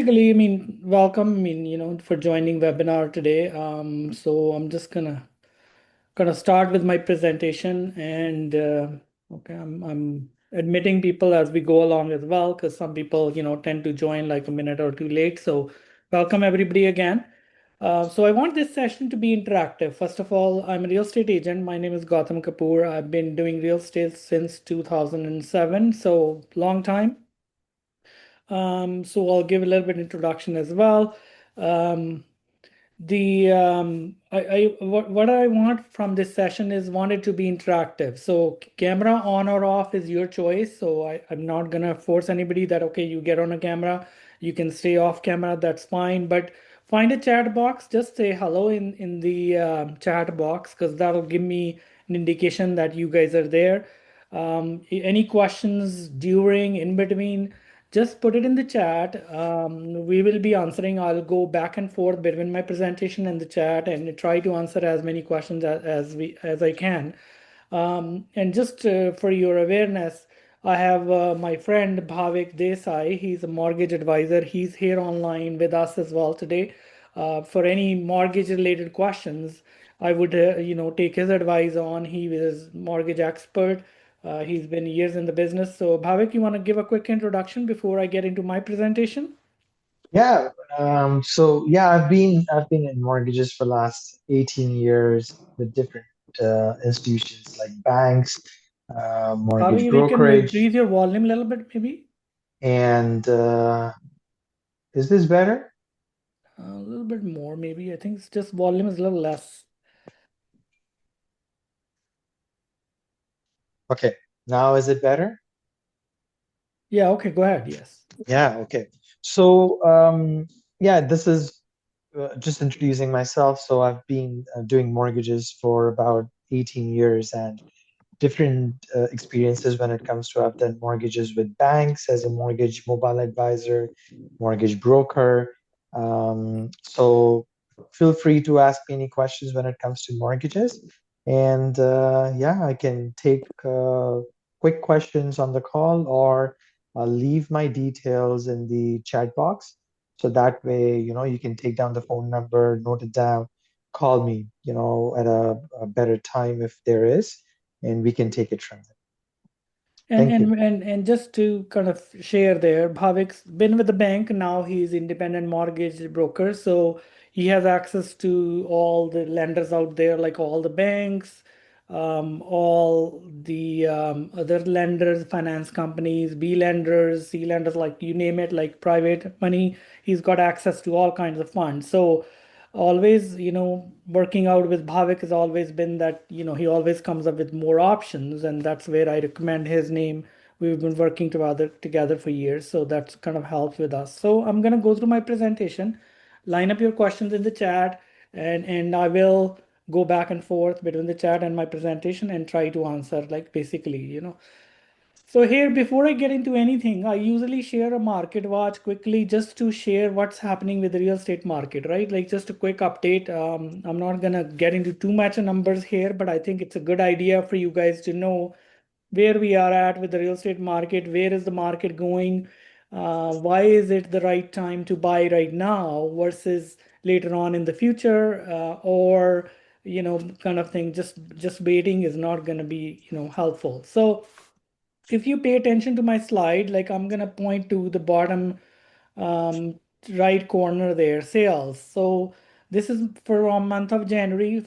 Basically, I mean, welcome. I mean, for joining webinar today. So I'm just gonna start with my presentation, and okay, I'm admitting people as we go along as well, because some people, tend to join like a minute or two late. So welcome everybody again. So I want this session to be interactive. First of all, I'm a real estate agent. My name is Gautam Kapoor. I've been doing real estate since 2007, so long time. So I'll give a little bit introduction as well. Um, what I want from this session is want it to be interactive. So camera on or off is your choice. So I'm not gonna force anybody that okay, you get on a camera, you can stay off camera, that's fine. But find a chat box, just say hello in the chat box, because that'll give me an indication that you guys are there. Any questions during, in between, just put it in the chat. We will be answering. I'll go back and forth between my presentation and the chat and try to answer as many questions as I can. And just for your awareness, I have my friend Bhavik Desai. He's a mortgage advisor. He's here online with us as well today. For any mortgage related questions, I would take his advice on. He is mortgage expert. He's been years in the business. So Bhavik, you want to give a quick introduction before I get into my presentation? Yeah, I've been in mortgages for the last 18 years with different institutions like banks, Bhavik, mortgage if you can brokerage, increase your volume a little bit, maybe and is this better? a little bit more, maybe. I think it's just volume is a little less. Okay, now is it better? Yeah, okay, go ahead. Yes. Yeah, okay. So, yeah, this is just introducing myself. So I've been doing mortgages for about 18 years and different experiences when it comes to I've done mortgages with banks as a mortgage mobile advisor, mortgage broker. So feel free to ask me any questions when it comes to mortgages. And yeah, I can take quick questions on the call or I'll leave my details in the chat box. So that way, you can take down the phone number, note it down, call me, at a better time if there is, and we can take it from there. And Thank you. and and and just to kind of share there, Bhavik's been with the bank. Now he's independent mortgage broker, so he has access to all the lenders out there, like all the banks, all the other lenders, finance companies, B lenders, C lenders, like you name it, like private money. He's got access to all kinds of funds. So always, working out with Bhavik has always been that, he always comes up with more options, and that's where I recommend his name. We've been working together for years, so that's kind of helps with us. So I'm gonna go through my presentation, line up your questions in the chat, and I will go back and forth between the chat and my presentation and try to answer like basically, So here, before I get into anything, I usually share a market watch quickly just to share what's happening with the real estate market, right? Like just a quick update. I'm not gonna get into too much numbers here, but I think it's a good idea for you guys to know where we are at with the real estate market, where is the market going, why is it the right time to buy right now versus later on in the future, or kind of thing. Just waiting is not gonna be helpful. So if you pay attention to my slide, like I'm gonna point to the bottom um, right corner there, sales. So this is for a month of January,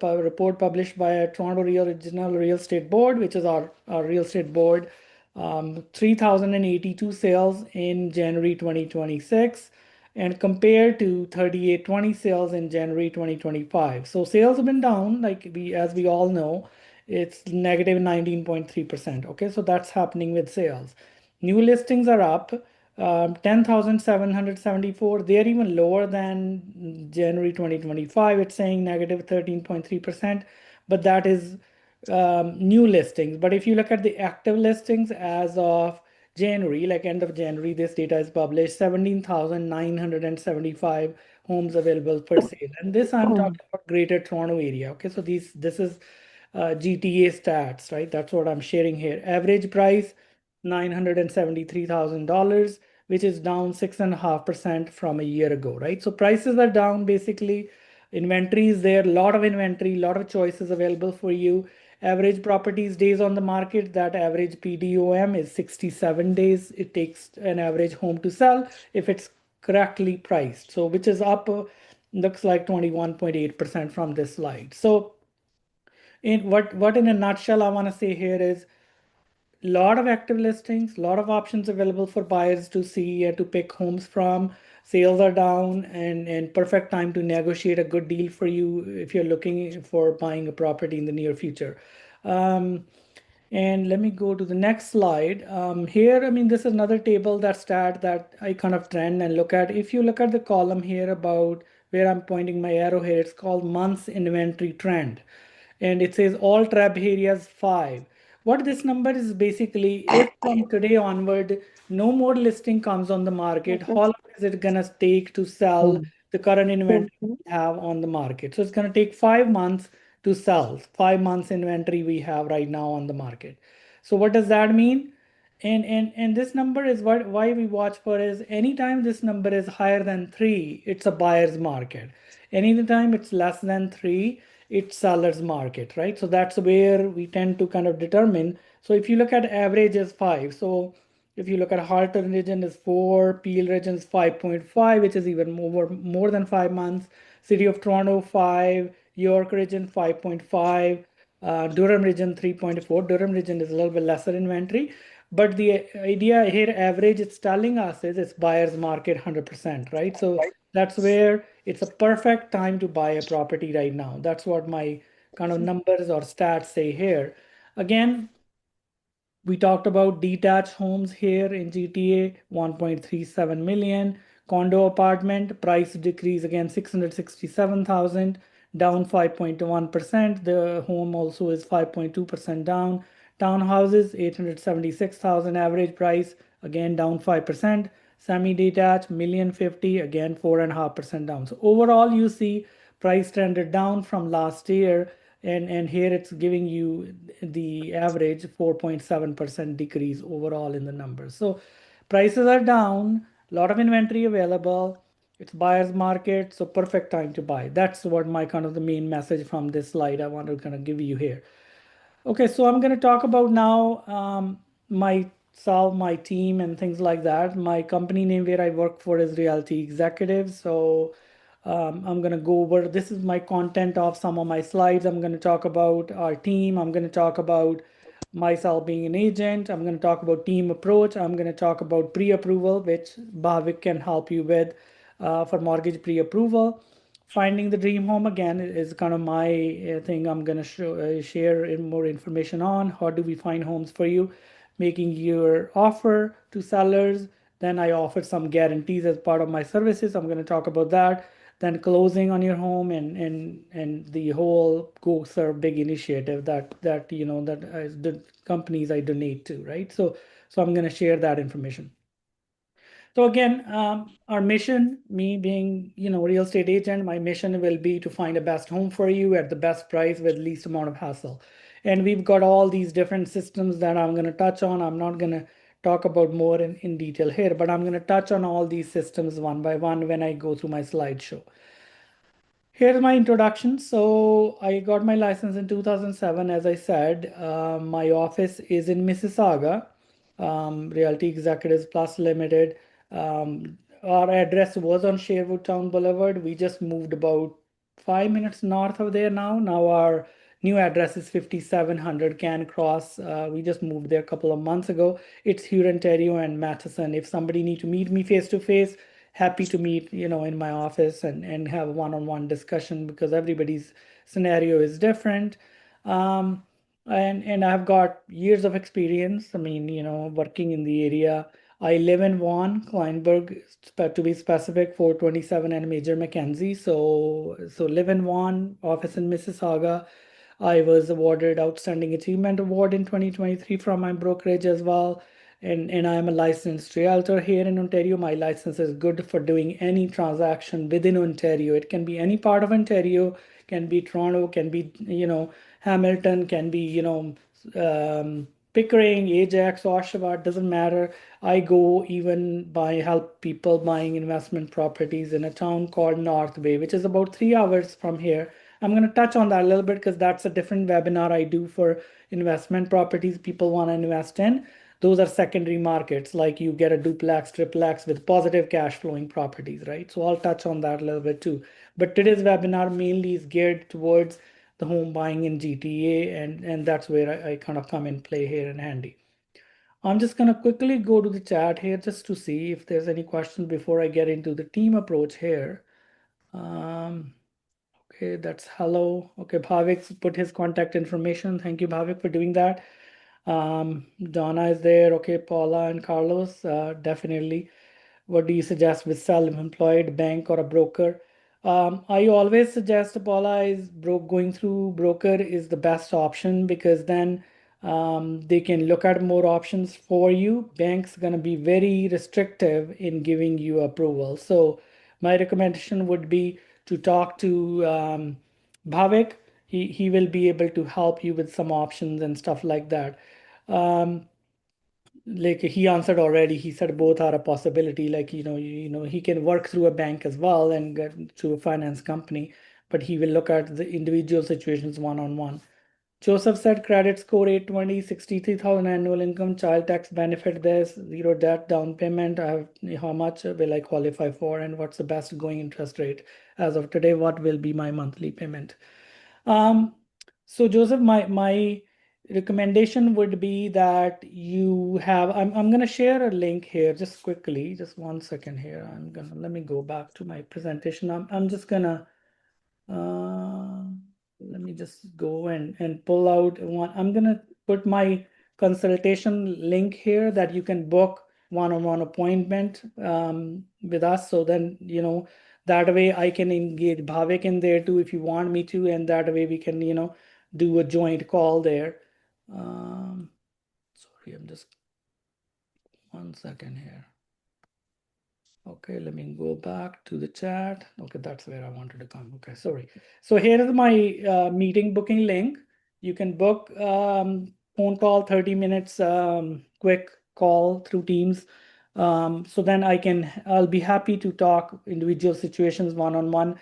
report published by a Toronto Regional Real Estate Board, which is our real estate board. 3,082 sales in January 2026 and compared to 3,820 sales in January 2025. So sales have been down, like as we all know, it's negative 19.3%. Okay, so that's happening with sales. New listings are up 10,774. They're even lower than January 2025. It's saying negative 13.3%, but that is new listings. But if you look at the active listings as of January, like end of January, this data is published 17,975 homes available for sale. And this I'm talking about Greater Toronto area. Okay, so this is GTA stats, right? That's what I'm sharing here. Average price $973,000. which is down 6.5% from a year ago, right? So prices are down basically. Inventory is there, a lot of inventory, a lot of choices available for you. Average properties days on the market, that average PDOM is 67 days. It takes an average home to sell if it's correctly priced. So which is up, looks like 21.8% from this slide. So in what in a nutshell I want to say here is lot of active listings, lot of options available for buyers to see and to pick homes from. Sales are down and perfect time to negotiate a good deal for you if you're looking for buying a property in the near future. Um, and let me go to the next slide. Here, I mean, this is another table that stat that I kind of trend and look at. If you look at the column here about where I'm pointing my arrow here, it's called months inventory trend. And it says all trap areas 5. What this number is basically, if from today onward, no more listing comes on the market, how long is it gonna take to sell the current inventory we have on the market? So it's gonna take 5 months to sell, 5 months inventory we have right now on the market. So what does that mean? And this number is what why we watch for is anytime this number is higher than 3, it's a buyer's market. Anytime it's less than 3, it's seller's market, right? So that's where we tend to kind of determine. So if you look at average is 5. So if you look at Halton region is 4, Peel region is 5.5, which is even more than 5 months. City of Toronto 5, York region 5.5, Durham region 3.4. Durham region is a little bit lesser inventory. But the idea here, average, it's telling us is it's buyer's market 100%, right? So that's where it's a perfect time to buy a property right now. That's what my kind of numbers or stats say here. Again, we talked about detached homes here in GTA, 1.37 million. Condo apartment price decrease again 667,000, down 5.1%. The home also is 5.2% down. Townhouses 876,000 average price, again down 5%. Semi-detached million 50, again 4.5% down. So overall you see price trended down from last year, and here it's giving you the average 4.7% decrease overall in the numbers. So prices are down, a lot of inventory available. It's buyer's market, so perfect time to buy. That's what my kind of the main message from this slide I want to kind of give you here. Okay, so I'm going to talk about now myself, my team, and things like that. My company name where I work for is Realty Executive. So I'm going to go over this is my content of some of my slides. I'm going to talk about our team. I'm going to talk about myself being an agent. I'm going to talk about team approach. I'm going to talk about pre-approval, which Bhavik can help you with for mortgage pre-approval. Finding the dream home again is kind of my thing. I'm going to share more information on how do we find homes for you, making your offer to sellers. Then I offer some guarantees as part of my services. I'm going to talk about that. Then closing on your home and the whole Go Serve Big initiative that that the companies I donate to, right? So I'm going to share that information. So again, our mission, me being, real estate agent, my mission will be to find a best home for you at the best price with least amount of hassle. And we've got all these different systems that I'm going to touch on. I'm not going to talk about more in detail here, but I'm going to touch on all these systems one by one when I go through my slideshow. Here's my introduction. So I got my license in 2007. As I said, my office is in Mississauga, Realty Executives Plus Limited. Our address was on Sherwood Town Boulevard. We just moved about 5 minutes north of there now. Now our new address is 5700 Can Cross. We just moved there a couple of months ago. It's here in Ontario and Matheson. If somebody need to meet me face to face, happy to meet, in my office and have a one-on-one discussion because everybody's scenario is different. Um, and I've got years of experience. I mean, working in the area. I live in Vaughan, Kleinburg, to be specific, 427 and Major Mackenzie. So live in Vaughan, office in Mississauga. I was awarded Outstanding Achievement Award in 2023 from my brokerage as well. And I am a licensed realtor here in Ontario. My license is good for doing any transaction within Ontario. It can be any part of Ontario, can be Toronto, can be, Hamilton, can be, Pickering, Ajax, Oshawa, doesn't matter. I go even help people buying investment properties in a town called North Bay, which is about 3 hours from here. I'm going to touch on that a little bit because that's a different webinar I do for investment properties people want to invest in. Those are secondary markets, like you get a duplex, triplex with positive cash flowing properties, right? So I'll touch on that a little bit too. But today's webinar mainly is geared towards the home buying in GTA, and that's where I kind of come in play here in handy. I'm just gonna quickly go to the chat here just to see if there's any questions before I get into the team approach here. Um, okay, that's hello. Okay, Bhavik put his contact information. Thank you, Bhavik, for doing that. Donna is there. Okay, Paula and Carlos, definitely. What do you suggest with self-employed bank or a broker? I always suggest, Paula, is going through broker is the best option because then they can look at more options for you. Bank's gonna be very restrictive in giving you approval. So my recommendation would be to talk to Bhavik. He will be able to help you with some options and stuff like that. Um, like he answered already, he said both are a possibility. Like he can work through a bank as well and get through a finance company, but he will look at the individual situations one on one. Joseph said credit score 820, 63,000 annual income, child tax benefit, this zero debt, down payment. How much will I qualify for, and what's the best going interest rate as of today? What will be my monthly payment? um, so Joseph, my recommendation would be that you have, I'm gonna share a link here just quickly, just 1 second here. Let me go back to my presentation. I'm just gonna uh, let me just go and pull out one. I'm gonna put my consultation link here that you can book one-on-one appointment with us. So then, that way I can engage Bhavik in there too if you want me to, and that way we can, do a joint call there. Sorry, I'm just 1 second here. Okay, let me go back to the chat. Okay, that's where I wanted to come. Okay, sorry. So here is my meeting booking link. You can book phone call, 30 minutes, quick call through Teams. So then I'll be happy to talk individual situations one-on-one.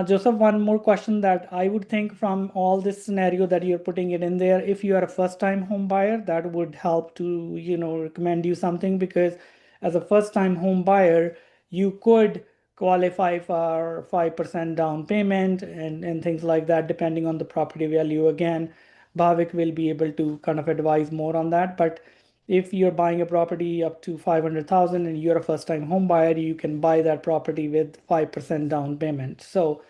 Joseph, one more question that I would think from all this scenario that you're putting it in there, if you are a first-time home buyer, that would help to, recommend you something because as a first-time home buyer, you could qualify for 5% down payment and things like that, depending on the property value. Again, Bhavik will be able to kind of advise more on that. But if you're buying a property up to 500,000 and you're a first-time home buyer, you can buy that property with 5% down payment. So,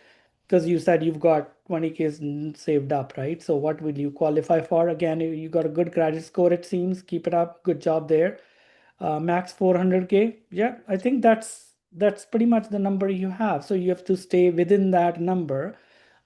because you said you've got 20K saved up, right? So what will you qualify for? Again, you got a good credit score, it seems. Keep it up. Good job there. Max 400K. Yeah, I think that's pretty much the number you have. So you have to stay within that number.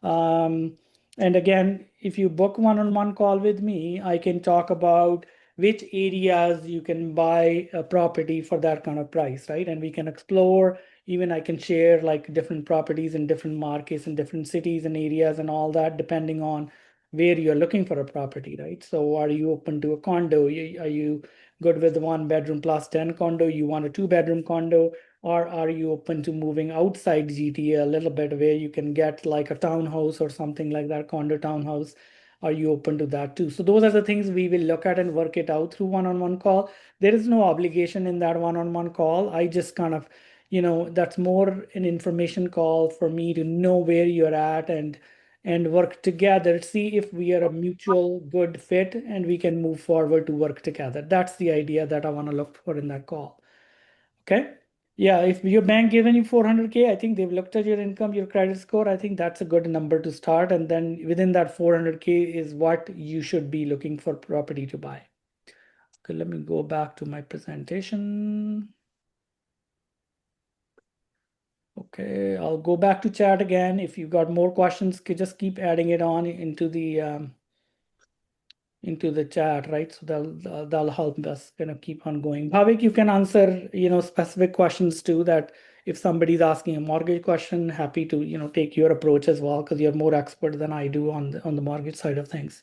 Um, and again, if you book one-on-one call with me, I can talk about which areas you can buy a property for that kind of price, right? And we can explore. Even I can share like different properties in different markets and different cities and areas and all that, depending on where you're looking for a property, right? So are you open to a condo? Are you good with 1 bedroom plus 10 condo? You want a 2 bedroom condo? Or are you open to moving outside GTA a little bit where you can get like a townhouse or something like that, condo townhouse? Are you open to that too? So those are the things we will look at and work it out through one-on-one call. There is no obligation in that one-on-one call. I just kind of, that's more an information call for me to know where you're at and work together, see if we are a mutual good fit and we can move forward to work together. That's the idea that I want to look for in that call. Okay. Yeah, if your bank given you 400K, I think they've looked at your income, your credit score. I think that's a good number to start. And then within that 400K is what you should be looking for property to buy. Okay, let me go back to my presentation. Okay, I'll go back to chat again. If you got more questions, just keep adding it on into the chat, right? So that'll help us kind of keep on going. Bhavik, you can answer, specific questions too. That if somebody's asking a mortgage question, happy to, take your approach as well because you're more expert than I do on the mortgage side of things.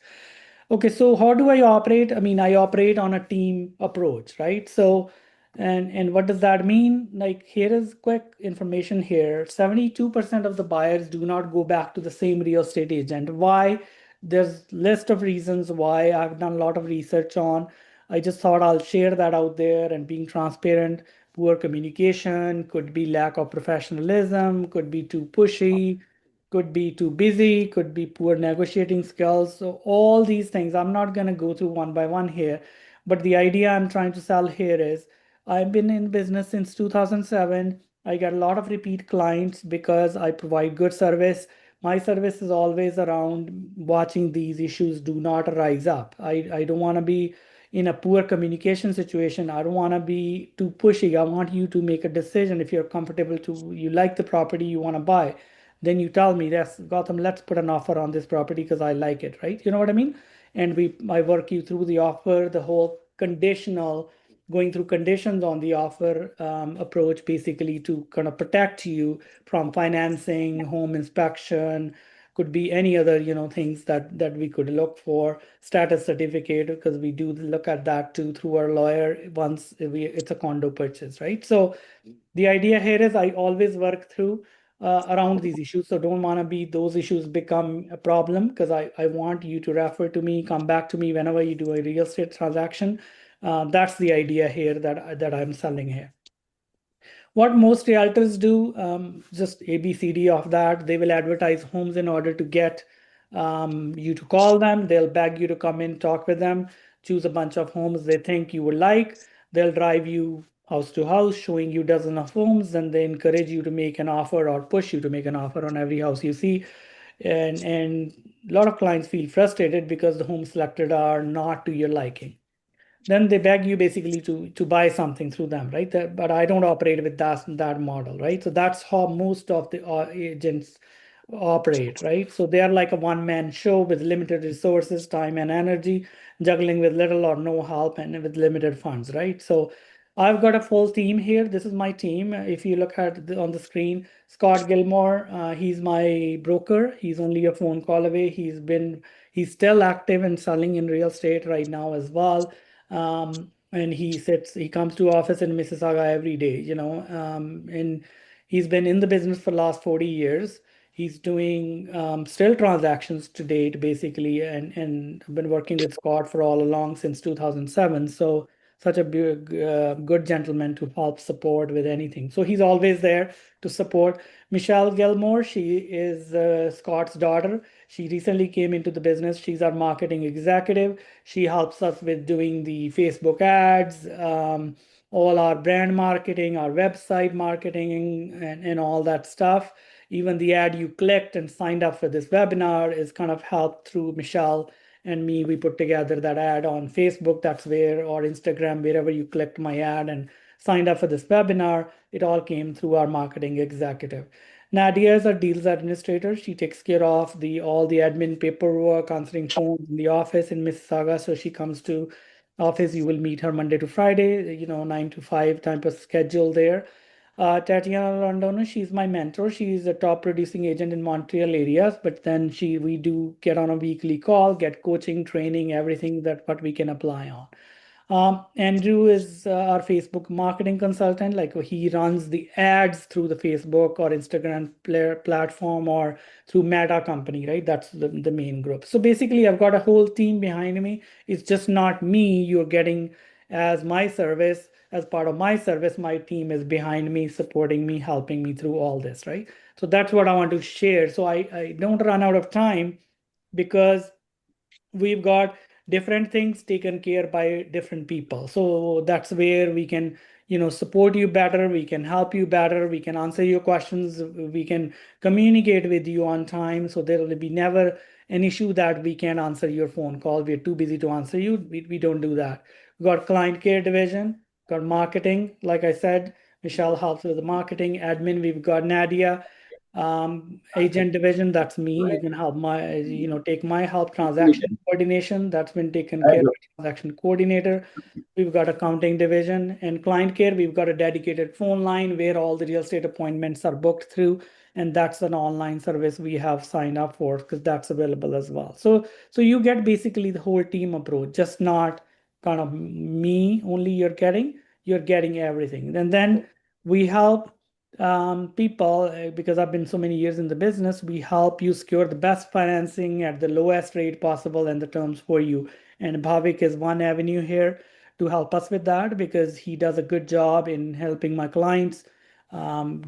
Okay, so how do I operate? I mean, I operate on a team approach, right? So, and what does that mean? Like, here is quick information here. 72% of the buyers do not go back to the same real estate agent. Why? There's list of reasons why. I've done a lot of research on. I just thought I'll share that out there and being transparent. Poor communication, could be lack of professionalism, could be too pushy, could be too busy, could be poor negotiating skills. So all these things, I'm not going to go through one by one here, but the idea I'm trying to sell here is I've been in business since 2007. I get a lot of repeat clients because I provide good service. My service is always around watching these issues do not rise up. I don't want to be in a poor communication situation. I don't want to be too pushy. I want you to make a decision. If you're comfortable to, you like the property you want to buy, then you tell me, yes, Gautam, let's put an offer on this property because I like it, right? You know what I mean? And I work you through the offer, the whole conditional, going through conditions on the offer approach, basically to kind of protect you from financing, home inspection, could be any other, things that we could look for, status certificate, because we do look at that too through our lawyer once it's a condo purchase, right? So the idea here is I always work through around these issues. So don't want to be those issues become a problem because I want you to refer to me, come back to me whenever you do a real estate transaction. That's the idea here that I'm selling here. What most realtors do, just ABCD of that, they will advertise homes in order to get you to call them. They'll beg you to come in, talk with them, choose a bunch of homes they think you would like. They'll drive you house to house, showing you dozens of homes, and they encourage you to make an offer or push you to make an offer on every house you see. And a lot of clients feel frustrated because the homes selected are not to your liking. Then they beg you basically to buy something through them, right? But I don't operate with that model, right? So that's how most of the agents operate, right? So they are like a one-man show with limited resources, time and energy, juggling with little or no help and with limited funds, right? So I've got a full team here. This is my team. If you look at on the screen, Scott Gilmore, he's my broker. He's only a phone call away. He's still active and selling in real estate right now as well. And he comes to office in Mississauga every day, and he's been in the business for the last 40 years. He's doing still transactions to date, basically, and I've been working with Scott for all along since 2007. So such a big, good gentleman to help support with anything. So he's always there to support. Michelle Gilmore, she is Scott's daughter. She recently came into the business. She's our marketing executive. She helps us with doing the Facebook ads, all our brand marketing, our website marketing, and all that stuff. Even the ad you clicked and signed up for this webinar is kind of helped through Michelle and me. We put together that ad on Facebook, that's where, or Instagram, wherever you clicked my ad and signed up for this webinar, it all came through our marketing executive. Nadia is our deals administrator. She takes care of all the admin paperwork, answering phones in the office in Mississauga. So she comes to office. You will meet her Monday to Friday, 9 to 5 type of schedule there. Tatiana Rondona, she's my mentor. She's a top producing agent in Montreal areas, but then we do get on a weekly call, get coaching, training, everything that what we can apply on. Andrew is our Facebook marketing consultant. Like he runs the ads through the Facebook or Instagram platform or through Meta company, right? That's the main group. So basically, I've got a whole team behind me. It's just not me. You're getting as my service, as part of my service, my team is behind me, supporting me, helping me through all this, right? So that's what I want to share. So I don't run out of time because we've got different things taken care by different people. So that's where we can support you better, we can help you better, we can answer your questions, we can communicate with you on time, so there will be never an issue that we can't answer your phone call, we're too busy to answer you. We don't do that. We've got client care division, got marketing, like I said, Michelle helps with the marketing. Admin, we've got Nadia. Agent division, that's me. You can help take my help. Transaction coordination, that's been taken care of by transaction coordinator. We've got accounting division and client care. We've got a dedicated phone line where all the real estate appointments are booked through. And that's an online service we have signed up for because that's available as well. So you get basically the whole team approach, just not kind of me only you're getting everything. And then we help people because I've been so many years in the business, we help you secure the best financing at the lowest rate possible and the terms for you. And Bhavik is one avenue here to help us with that because he does a good job in helping my clients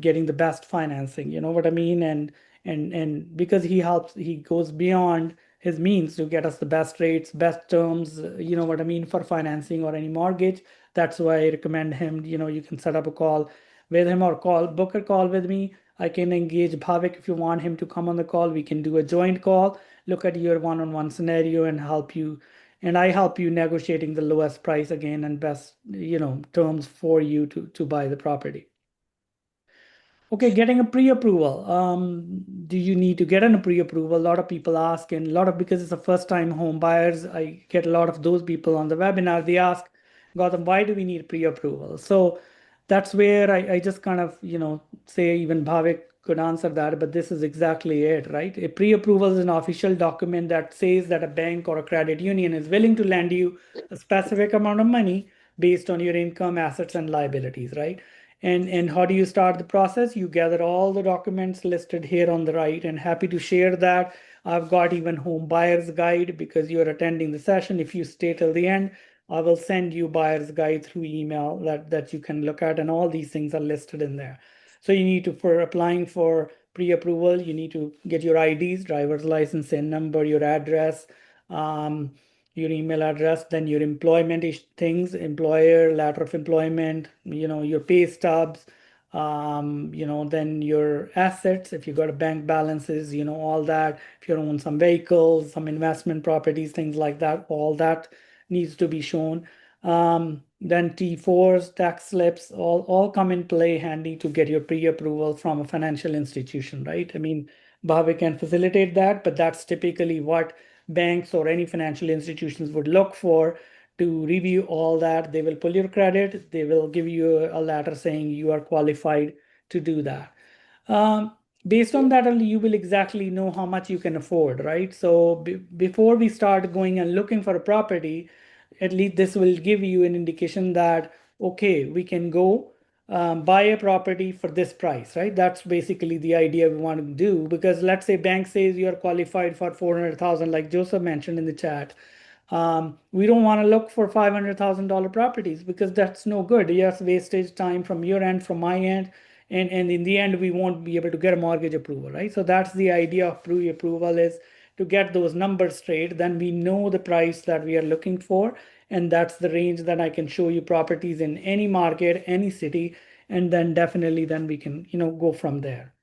getting the best financing. You know what I mean? And because he helps, he goes beyond his means to get us the best rates, best terms. You know what I mean for financing or any mortgage. That's why I recommend him. You know, you can set up a call with him or book a call with me. I can engage Bhavik if you want him to come on the call. We can do a joint call, look at your one-on-one scenario and help you, and I help you negotiating the lowest price again and best, terms for you to buy the property. Okay, getting a pre-approval. Do you need to get a pre-approval? A lot of people ask, and a lot of because it's a first-time home buyers, I get a lot of those people on the webinar. They ask, Gautam, why do we need pre-approval? So that's where I just kind of, say even Bhavik could answer that, but this is exactly it, right? A pre-approval is an official document that says that a bank or a credit union is willing to lend you a specific amount of money based on your income, assets, and liabilities, right? And how do you start the process? You gather all the documents listed here on the right, and happy to share that. I've got even home buyer's guide because you're attending the session. If you stay till the end, I will send you buyer's guide through email that you can look at, and all these things are listed in there. So you need to, for applying for pre-approval, you need to get your IDs, driver's license and number, your address, um, your email address, then your employment things, employer, letter of employment, your pay stubs, then your assets, if you got a bank balances, all that, if you own some vehicles, some investment properties, things like that, all that needs to be shown. Then T4s, tax slips, all come in play handy to get your pre-approval from a financial institution, right? I mean, Bhavik can facilitate that, but that's typically what banks or any financial institutions would look for to review all that. They will pull your credit, they will give you a letter saying you are qualified to do that. Um, Based on that, you will exactly know how much you can afford, right? So before we start going and looking for a property, at least this will give you an indication that, okay, we can go buy a property for this price, right? That's basically the idea we want to do. Because let's say bank says you are qualified for 400,000, like Joseph mentioned in the chat. We don't want to look for $500,000 properties because that's no good. Yes, wastage time from your end, from my end, and in the end, we won't be able to get a mortgage approval, right? So that's the idea of pre-approval, is to get those numbers straight. Then we know the price that we are looking for, and that's the range that I can show you properties in any market, any city, and then definitely then we can, go from there.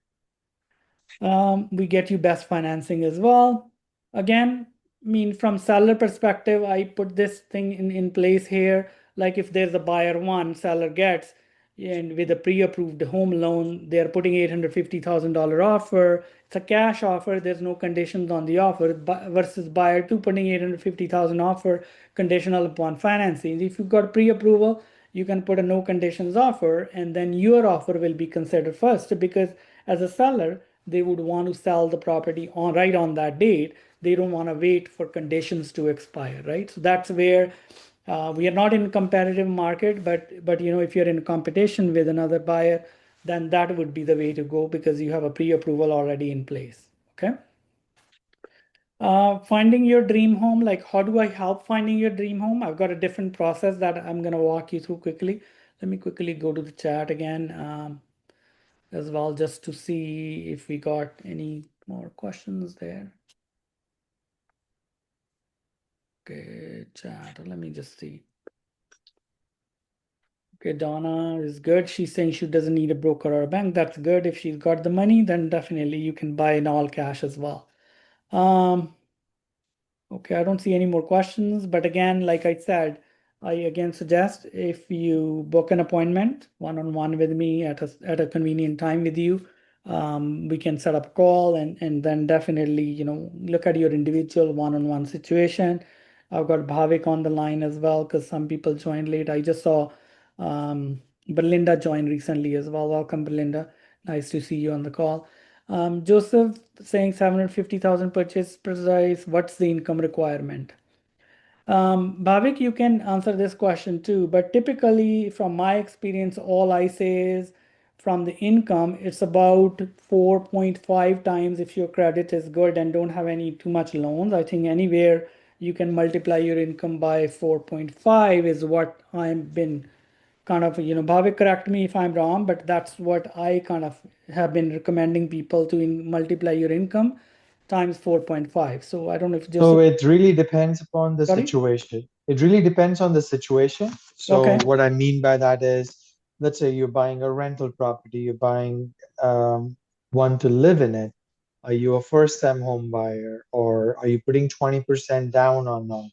We get you best financing as well. Again, I mean, from seller perspective, I put this thing in place here. Like if there's a buyer one, seller gets, and with a pre-approved home loan, they're putting $850,000 offer. It's a cash offer. There's no conditions on the offer versus buyer two putting 850,000 offer conditional upon financing. If you've got pre-approval, you can put a no conditions offer, and then your offer will be considered first because as a seller, they would want to sell the property on right on that date. They don't want to wait for conditions to expire, right? So that's where we are not in competitive market, but if you're in competition with another buyer, then that would be the way to go because you have a pre-approval already in place. Okay. Finding your dream home, like how do I help finding your dream home? I've got a different process that I'm gonna walk you through quickly. Let me quickly go to the chat again. As well, just to see if we got any more questions there. Okay, chat. Let me just see. Okay, Donna is good. She's saying she doesn't need a broker or a bank. That's good. If she's got the money, then definitely you can buy in all cash as well. Okay, I don't see any more questions, but again, like I said, I again suggest if you book an appointment one-on-one with me at a convenient time with you, we can set up a call and then definitely, look at your individual one-on-one situation I've got Bhavik on the line as well because some people joined late. I just saw Belinda join recently as well. Welcome, Belinda. Nice to see you on the call. Joseph saying 750,000 purchase price. What's the income requirement? Bhavik, you can answer this question too, but typically, from my experience, all I say is from the income, it's about 4.5 times if your credit is good and don't have any too much loans. I think anywhere you can multiply your income by 4.5 is what I've been kind of, Bhavik, correct me if I'm wrong, but that's what I kind of have been recommending people to multiply your income times 4.5. So I don't know if So Joseph, it really depends upon the sorry. situation. It really depends on the situation. So Okay. what I mean by that is, let's say you're buying a rental property, you're buying one to live in it. Are you a first-time home buyer, or are you putting 20% down or not?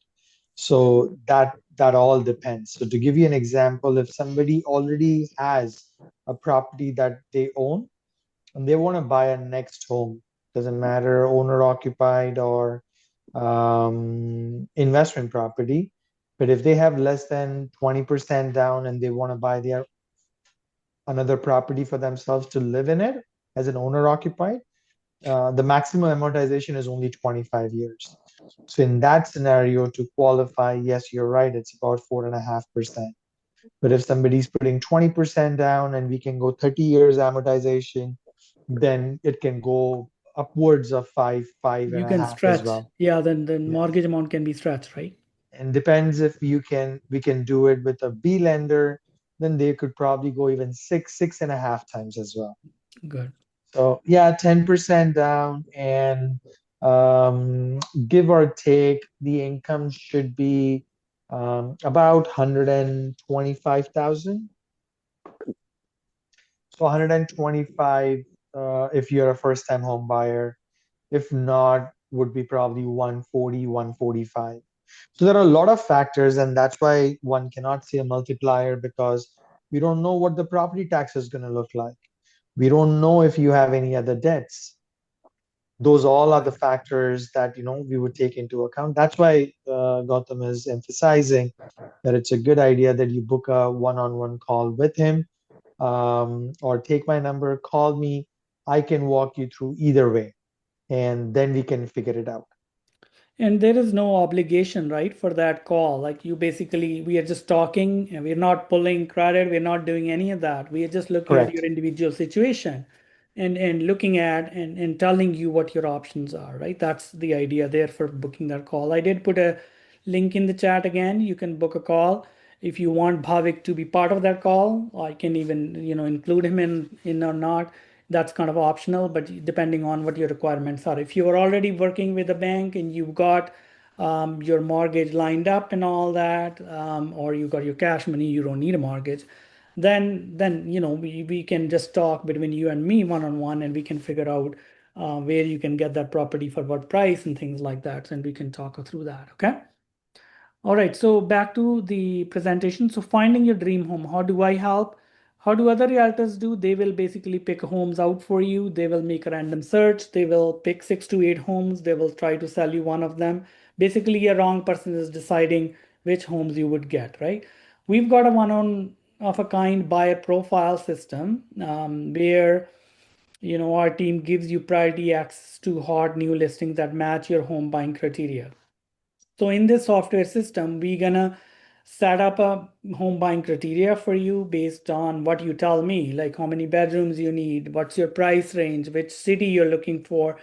So that all depends. So to give you an example, if somebody already has a property that they own and they want to buy a next home, doesn't matter owner occupied or investment property, but if they have less than 20% down and they want to buy their another property for themselves to live in it as an owner occupied, the maximum amortization is only 25 years. So in that scenario, to qualify, yes, you're right, it's about 4.5%. But if somebody's putting 20% down and we can go 30 years amortization, then it can go upwards of five and You a can half as stretch. well. Yeah, then the Yes. mortgage amount can be stretched, right? And depends if we can do it with a B lender, then they could probably go even six and a half times as well. Good. So yeah, 10% down and give or take, the income should be about 125,000. So 125 if you're a first-time home buyer. If not, would be probably 140, 145. So there are a lot of factors, and that's why one cannot say a multiplier because we don't know what the property tax is going to look like. We don't know if you have any other debts. Those all are the factors that we would take into account. That's why Gautam is emphasizing that it's a good idea that you book a one-on-one call with him, or take my number, call me. I can walk you through either way, and then we can figure it out. And there is no obligation, right, for that call. Like you basically, we are just talking and we're not pulling credit. We're not doing any of that. We are just looking at your Correct. individual situation and looking at and telling you what your options are, right? That's the idea there for booking that call. I did put a link in the chat again. You can book a call. If you want Bhavik to be part of that call, I can even, include him in or not. That's kind of optional, but depending on what your requirements are. If you are already working with a bank and you've got your mortgage lined up and all that, or you got your cash money, you don't need a mortgage, then we can just talk between you and me one on one, and we can figure out where you can get that property for what price and things like that, and we can talk through that. Okay. All right, so back to the presentation. So finding your dream home, how do I help? How do other realtors do? They will basically pick homes out for you. They will make a random search. They will pick 6 to 8 homes. They will try to sell you one of them. Basically, a wrong person is deciding which homes you would get, right? We've got a one on of a kind buyer profile system where our team gives you priority access to hot new listings that match your home buying criteria. So in this software system, we're gonna set up a home buying criteria for you based on what you tell me, like how many bedrooms you need, what's your price range, which city you're looking for.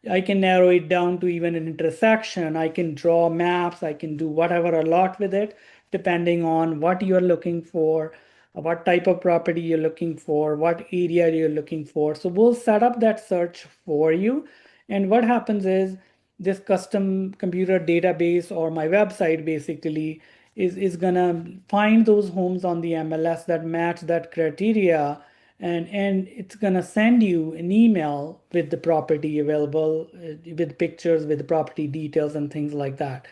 I can narrow it down to even an intersection. I can draw maps. I can do whatever a lot with it, depending on what you're looking for, what type of property you're looking for, what area you're looking for. So we'll set up that search for you. And what happens is this custom computer database or my website basically is gonna find those homes on the MLS that match that criteria, and it's gonna send you an email with the property available, with pictures, with the property details and things like that.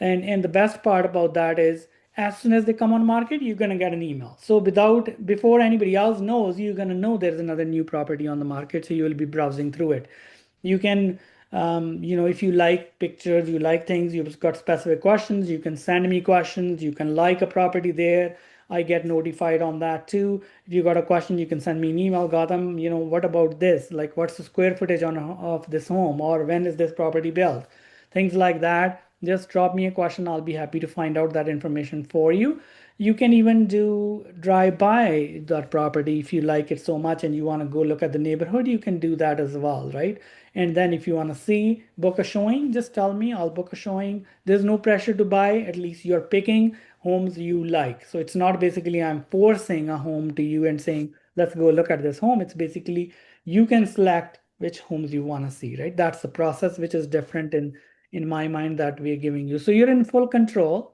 And the best part about that is as soon as they come on market, you're gonna get an email. So before anybody else knows, you're gonna know there's another new property on the market, so you will be browsing through it. You can If you like pictures, you like things, you've got specific questions, you can send me questions, you can like a property there. I get notified on that too. If you got a question, you can send me an email, Gautam, what about this? Like, what's the square footage of this home, or when is this property built? Things like that. Just drop me a question. I'll be happy to find out that information for you. You can even do drive by that property if you like it so much and you want to go look at the neighborhood. You can do that as well, right? And then if you want to see, book a showing, just tell me, I'll book a showing. There's no pressure to buy. At least you're picking homes you like. So it's not basically I'm forcing a home to you and saying, let's go look at this home. It's basically you can select which homes you want to see, right? That's the process, which is different in my mind that we're giving you. So you're in full control.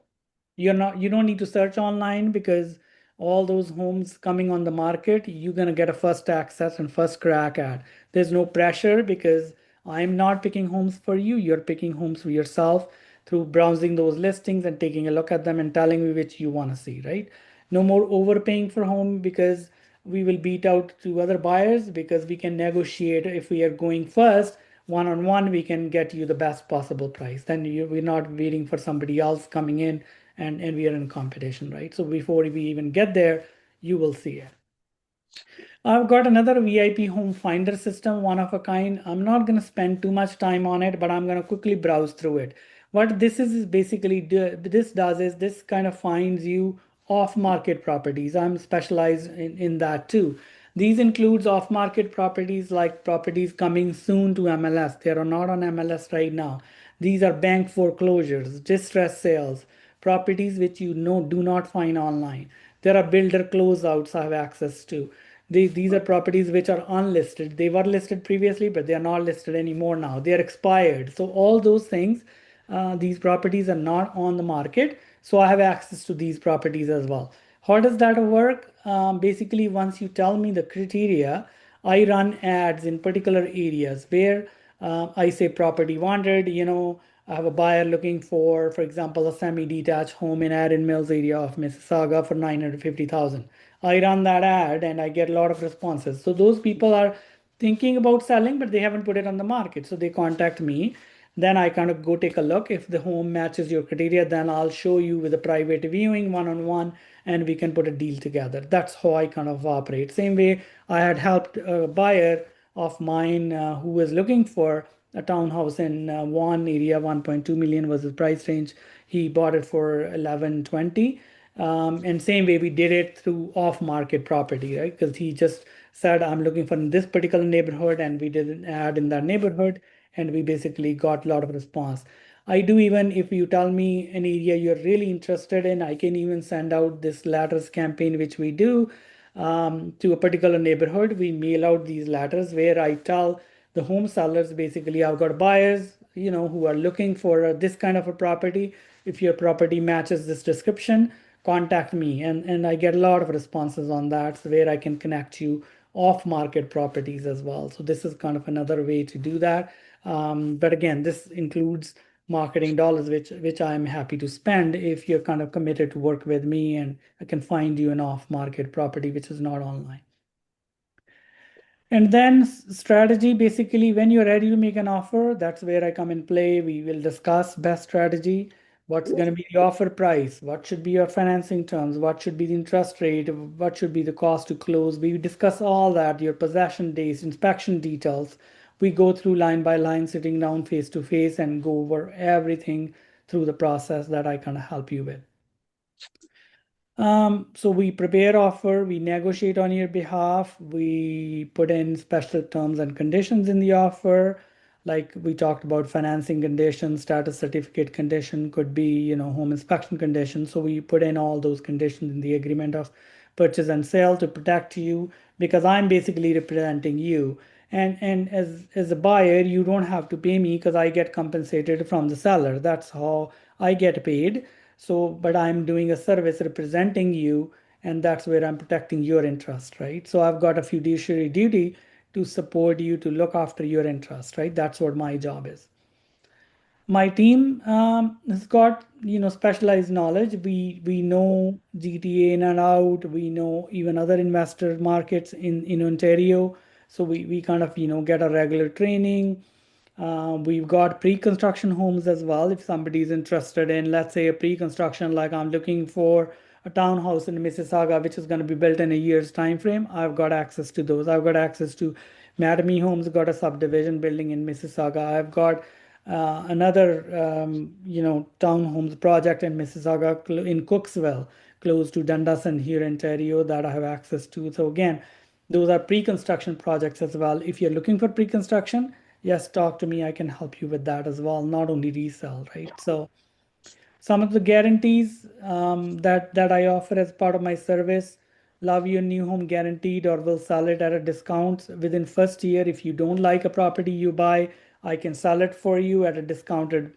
You don't need to search online because all those homes coming on the market, you're going to get a first access and first crack at. There's no pressure because I'm not picking homes for you. You're picking homes for yourself through browsing those listings and taking a look at them and telling me which you want to see, right? No more overpaying for home because we will beat out to other buyers because we can negotiate. If we are going first one on one, we can get you the best possible price. Then we're not waiting for somebody else coming in, and we are in competition, right? So before we even get there, you will see it. I've got another VIP home finder system, one of a kind. I'm not going to spend too much time on it, but I'm going to quickly browse through it. What this is basically this does is this kind of finds you off-market properties. I'm specialized in that too. These includes off-market properties like properties coming soon to MLS. They are not on MLS right now. These are bank foreclosures, distress sales, properties which you know do not find online. There are builder closeouts I have access to. These are properties which are unlisted. They were listed previously, but they are not listed anymore now. They are expired. So all those things, these properties are not on the market. So I have access to these properties as well. How does that work? Basically, once you tell me the criteria, I run ads in particular areas where I say property wanted. I have a buyer looking for example, a semi-detached home in Erin Mills area of Mississauga for 950,000. I run that ad and I get a lot of responses. So those people are thinking about selling, but they haven't put it on the market. So they contact me. Then I kind of go take a look. If the home matches your criteria, then I'll show you with a private viewing one-on-one and we can put a deal together. That's how I kind of operate. Same way I had helped a buyer of mine who was looking for a townhouse in one area. 1.2 million was the price range. He bought it for 1120. And same way we did it through off-market property, right? Because he just said, I'm looking for this particular neighborhood, and we did an ad in that neighborhood, and we basically got a lot of response. I do, even if you tell me an area you're really interested in, I can even send out this letters campaign, which we do to a particular neighborhood. We mail out these letters where I tell the home sellers, basically, I've got buyers, who are looking for this kind of a property. If your property matches this description, contact me. And I get a lot of responses on that, so where I can connect you off market properties as well. So this is kind of another way to do that. But again, this includes marketing dollars, which I'm happy to spend if you're kind of committed to work with me and I can find you an off market property which is not online. And then strategy, basically, when you're ready to make an offer, that's where I come in play. We will discuss best strategy. What's going to be the offer price? What should be your financing terms? What should be the interest rate? What should be the cost to close? We discuss all that, your possession days, inspection details. We go through line by line, sitting down face to face and go over everything through the process that I kind of help you with. So we prepare offer, we negotiate on your behalf, we put in special terms and conditions in the offer. Like we talked about financing conditions, status certificate condition could be, home inspection conditions. So we put in all those conditions in the agreement of purchase and sale to protect you because I'm basically representing you. And as a buyer, you don't have to pay me because I get compensated from the seller. That's how I get paid. So, but I'm doing a service representing you, and that's where I'm protecting your interest, right? So I've got a fiduciary duty to support you, to look after your interest, right? That's what my job is. My team has got specialized knowledge. We know GTA in and out. We know even other investor markets in Ontario. So we kind of get a regular training. We've got pre-construction homes as well. If somebody's interested in, let's say, a pre-construction, like I'm looking for a townhouse in Mississauga, which is going to be built in a year's time frame, I've got access to those. I've got access to Mattamy Homes, got a subdivision building in Mississauga. I've got another, townhomes project in Mississauga, in Cooksville, close to Dundas and here in Ontario, that I have access to. So again, those are pre-construction projects as well. If you're looking for pre-construction, yes, talk to me. I can help you with that as well, not only resell, right? So some of the guarantees that I offer as part of my service: love your new home guaranteed, or will sell it at a discount within first year. If you don't like a property you buy, I can sell it for you at a discounted,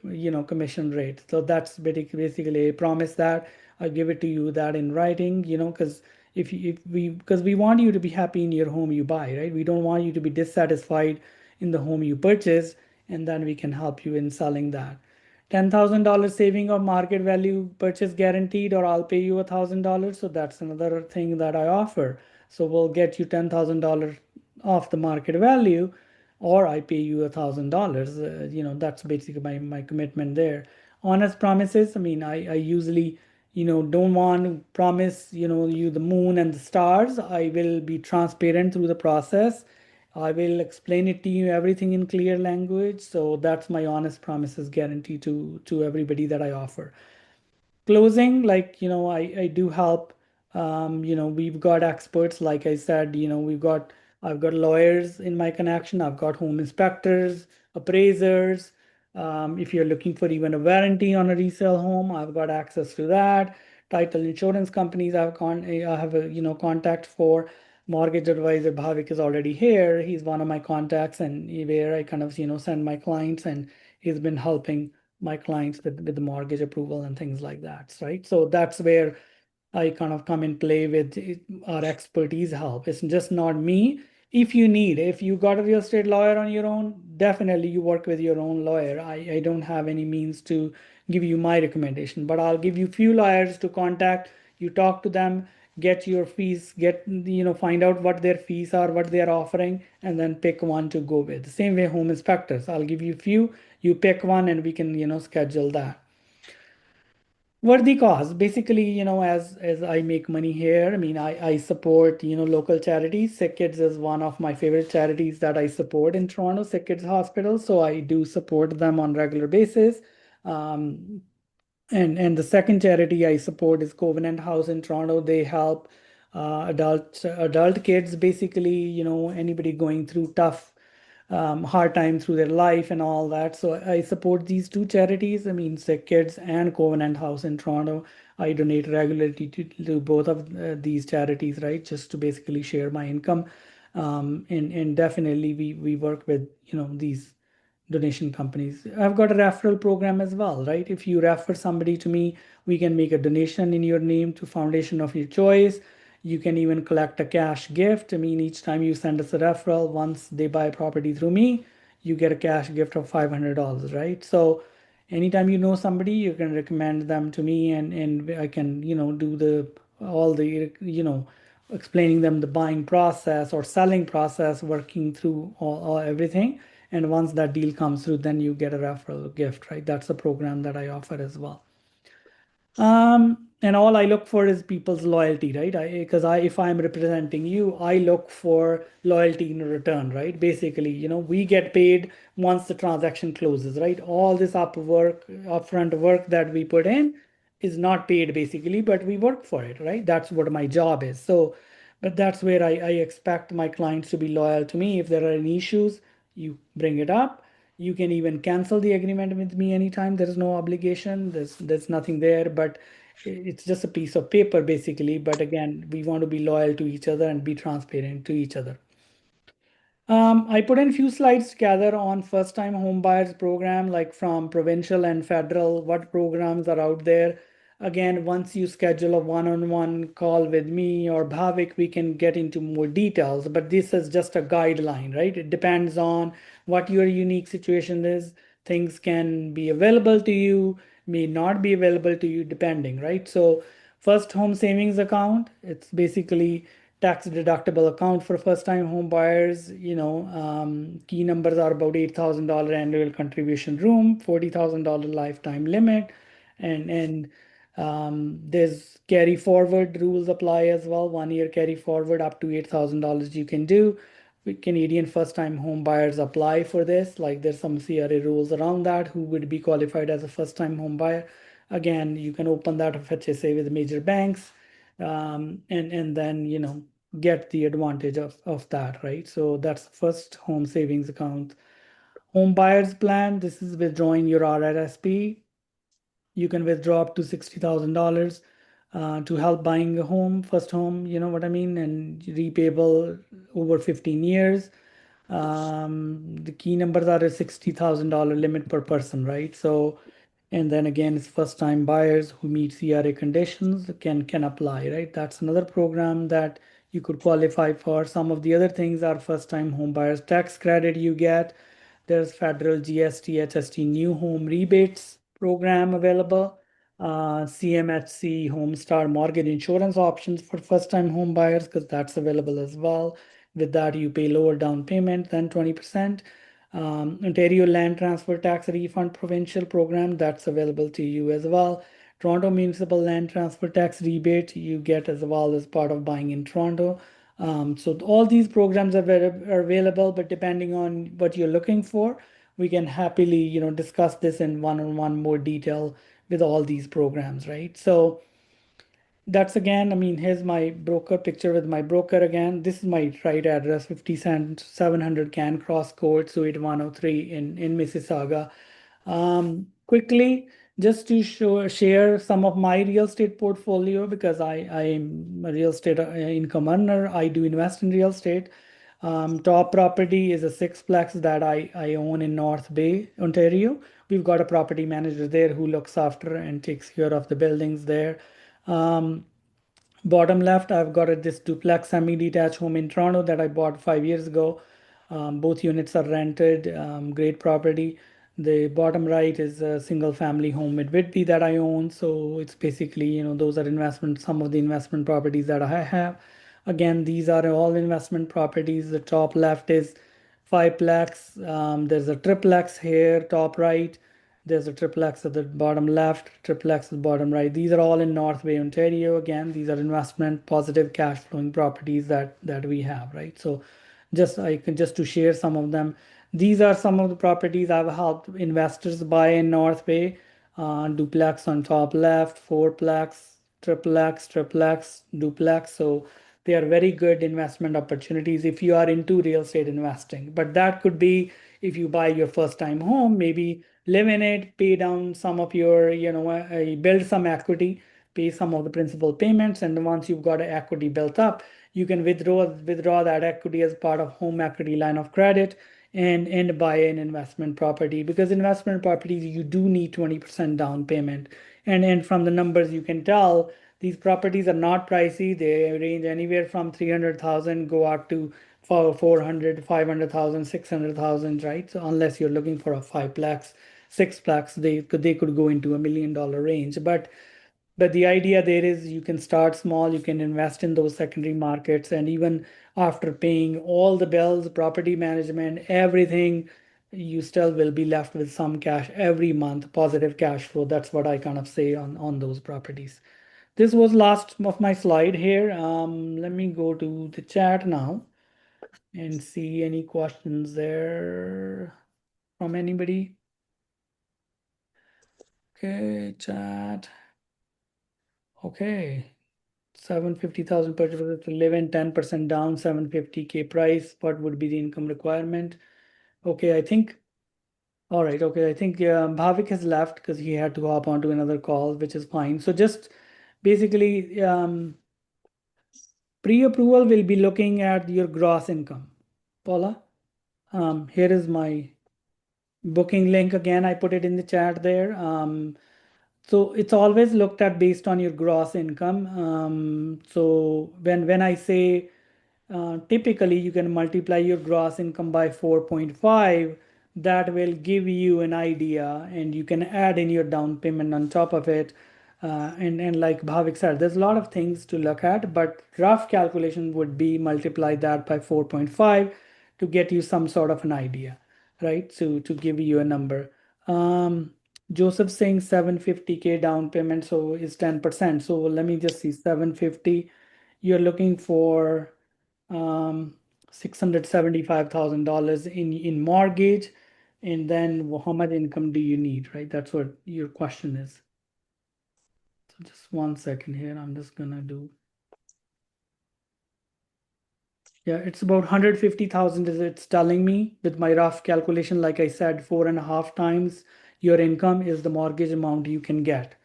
commission rate. So that's basically a promise that I give it to you, that in writing, because because we want you to be happy in your home you buy, right? We don't want you to be dissatisfied in the home you purchase, and then we can help you in selling that. $10,000 saving of market value purchase guaranteed, or I'll pay you $1,000. So that's another thing that I offer. So we'll get you $10,000 off the market value, or I pay you $1,000. That's basically my commitment there. Honest promises. I mean, I usually, don't want to promise, you the moon and the stars. I will be transparent through the process. I will explain it to you everything in clear language. So that's my honest promises guarantee to everybody that I offer. Closing, like, I do help. We've got experts, like I said, I've got lawyers in my connection. I've got home inspectors, appraisers. If you're looking for even a warranty on a resale home, I've got access to that. Title insurance companies, I have a, contact for. Mortgage advisor Bhavik is already here. He's one of my contacts, and where I kind of, send my clients, and he's been helping my clients with the mortgage approval and things like that, right? So that's where I kind of come and play with our expertise help. It's just not me. If you got a real estate lawyer on your own, definitely you work with your own lawyer. I don't have any means to give you my recommendation, but I'll give you few lawyers to contact. You talk to them, get your fees, find out what their fees are, what they are offering, and then pick one to go with. The same way home inspectors, I'll give you few, you pick one, and we can, schedule that. Worthy cause, basically, as I make money here. I mean, I support, local charities. Sick Kids is one of my favorite charities that I support in Toronto, Sick Kids Hospital. So I do support them on regular basis. um, and the second charity I support is Covenant House in Toronto. They help adult kids, basically, anybody going through tough, hard time through their life and all that. So I support these two charities. I mean, Sick Kids and Covenant House in Toronto. I donate regularly to both of these charities, right? Just to basically share my income. And definitely we work with, these donation companies. I've got a referral program as well, right? If you refer somebody to me, we can make a donation in your name to foundation of your choice. You can even collect a cash gift. I mean, each time you send us a referral, once they buy property through me, you get a cash gift of $500, right? So anytime you know somebody, you can recommend them to me, and I can, do the all the, explaining them the buying process or selling process, working through all everything. And once that deal comes through, then you get a referral gift, right? That's a program that I offer as well. And all I look for is people's loyalty, right? Because if I'm representing you, I look for loyalty in return, right? Basically, we get paid once the transaction closes, right? All this upfront work that we put in is not paid basically, but we work for it, right? That's what my job is. So, but that's where I expect my clients to be loyal to me. If there are any issues, you bring it up. You can even cancel the agreement with me anytime. There is no obligation. There's nothing there, but it's just a piece of paper basically. But again, we want to be loyal to each other and be transparent to each other. I put in few slides together on first time home buyers program, like from provincial and federal, what programs are out there. Again, once you schedule a one-on-one call with me or Bhavik, we can get into more details, but this is just a guideline, right? It depends on what your unique situation is. Things can be available to you, may not be available to you, depending, right? So first home savings account, it's basically tax deductible account for first time home buyers. Key numbers are about $8,000 annual contribution room, $40,000 lifetime limit, and there's carry forward rules apply as well. 1 year carry forward up to $8,000 you can do. Canadian first time home buyers apply for this. Like there's some CRA rules around that. Who would be qualified as a first time home buyer? Again, you can open that FHSA with major banks, and then get the advantage of that, right? So that's the first home savings account. Home buyers plan, this is withdrawing your RRSP. You can withdraw up to $60,000 to help buying a home, first home, you know what I mean, and repayable over 15 years. The key numbers are a $60,000 limit per person, right? So, and then again, it's first time buyers who meet CRA conditions can apply, right? That's another program that you could qualify for. Some of the other things are first time home buyers tax credit you get. There's federal GST, HST new home rebates program available. CMHC Home Star mortgage insurance options for first time home buyers, because that's available as well. With that, you pay lower down payment than 20%. Ontario Land Transfer Tax Refund Provincial Program, that's available to you as well. Toronto Municipal Land Transfer Tax Rebate you get as well as part of buying in Toronto. So all these programs are available, but depending on what you're looking for, we can happily, discuss this in one-on-one more detail with all these programs, right? So that's again, I mean, here's my broker picture with my broker again. This is my right address, 50 Cent 700 Can Cross Court, Suite 103 in Mississauga. Quickly, just to share some of my real estate portfolio, because I'm a real estate income earner. I do invest in real estate. Top property is a sixplex that I own in North Bay, Ontario. We've got a property manager there who looks after and takes care of the buildings there. Um, Bottom left, I've got this duplex semi-detached home in Toronto that I bought 5 years ago. Both units are rented, great property. The bottom right is a single family home at Whitby that I own. So it's basically, those are some of the investment properties that I have. Again, these are all investment properties. The top left is fiveplex. There's a triplex here, top right. There's a triplex at the bottom left, triplex at the bottom right. These are all in North Bay, Ontario. Again, these are investment positive cash flowing properties that we have, right? So just to share some of them. These are some of the properties I've helped investors buy in North Bay. Duplex on top left, fourplex, triplex, duplex. So they are very good investment opportunities if you are into real estate investing. But that could be if you buy your first time home, maybe live in it, pay down some of your, build some equity, pay some of the principal payments, and then once you've got equity built up, you can withdraw that equity as part of home equity line of credit and buy an investment property, because investment properties you do need 20% down payment, and from the numbers you can tell these properties are not pricey. They range anywhere from 300,000 go up to for 400, 500,000, 600,000, right? So unless you're looking for a fiveplex, sixplex, they could go into $1 million range. But the idea there is you can start small, you can invest in those secondary markets, and even after paying all the bills, property management, everything, you still will be left with some cash every month, positive cash flow. That's what I kind of say on those properties. This was last of my slide here. Let me go to the chat now and see any questions there from anybody. Okay, chat. Okay. 750,000 purchases to live in, 10% down, 750K price. What would be the income requirement? Okay, I think, all right. Okay, I think Bhavik has left because he had to hop onto another call, which is fine. So just basically, pre-approval will be looking at your gross income. Paula, here is my booking link again. I put it in the chat there. So it's always looked at based on your gross income. So when I say typically you can multiply your gross income by 4.5, that will give you an idea, and you can add in your down payment on top of it. And like Bhavik said, there's a lot of things to look at, but rough calculation would be multiply that by 4.5 to get you some sort of an idea, right? So to give you a number. Um, Joseph saying 750K down payment, so is 10%. So let me just see 750. You're looking for $675,000 in mortgage, and then how much income do you need, right? That's what your question is. So just 1 second here. I'm just gonna do. Yeah, it's about 150,000 is it's telling me with my rough calculation. Like I said, 4.5 times your income is the mortgage amount you can get.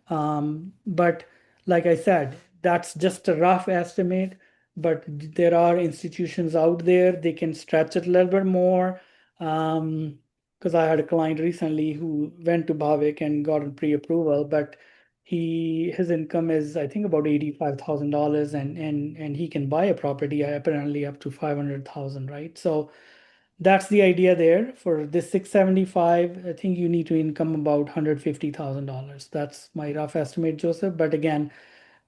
But like I said, that's just a rough estimate. But there are institutions out there, they can stretch it a little bit more. Because I had a client recently who went to Bhavik and got a pre-approval, but his income is I think about $85,000, and he can buy a property apparently up to 500,000, right? So that's the idea there. For this 675, I think you need to income about $150,000. That's my rough estimate, Joseph. But again,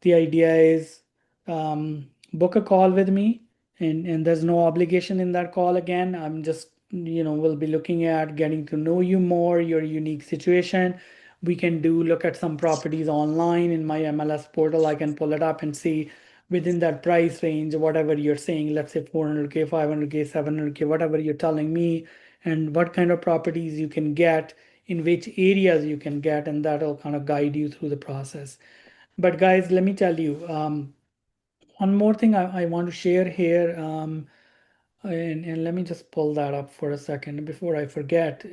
the idea is book a call with me, and there's no obligation in that call. Again, I'm just, we'll be looking at getting to know you more, your unique situation. We can look at some properties online in my MLS portal. I can pull it up and see within that price range, whatever you're saying, let's say 400K, 500K, 700K, whatever you're telling me, and what kind of properties you can get, in which areas you can get, and that'll kind of guide you through the process. But guys, let me tell you, one more thing I want to share here, and let me just pull that up for a second before I forget.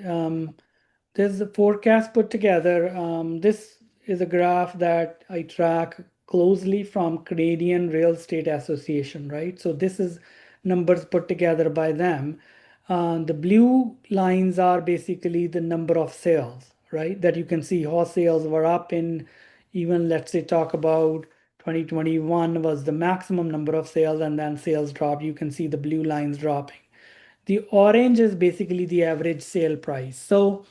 There's a forecast put together. This is a graph that I track closely from Canadian Real Estate Association, right? So this is numbers put together by them. The blue lines are basically the number of sales, right? That you can see how sales were up in, even let's say talk about 2021 was the maximum number of sales, and then sales dropped. You can see the blue lines dropping. The orange is basically the average sale price. So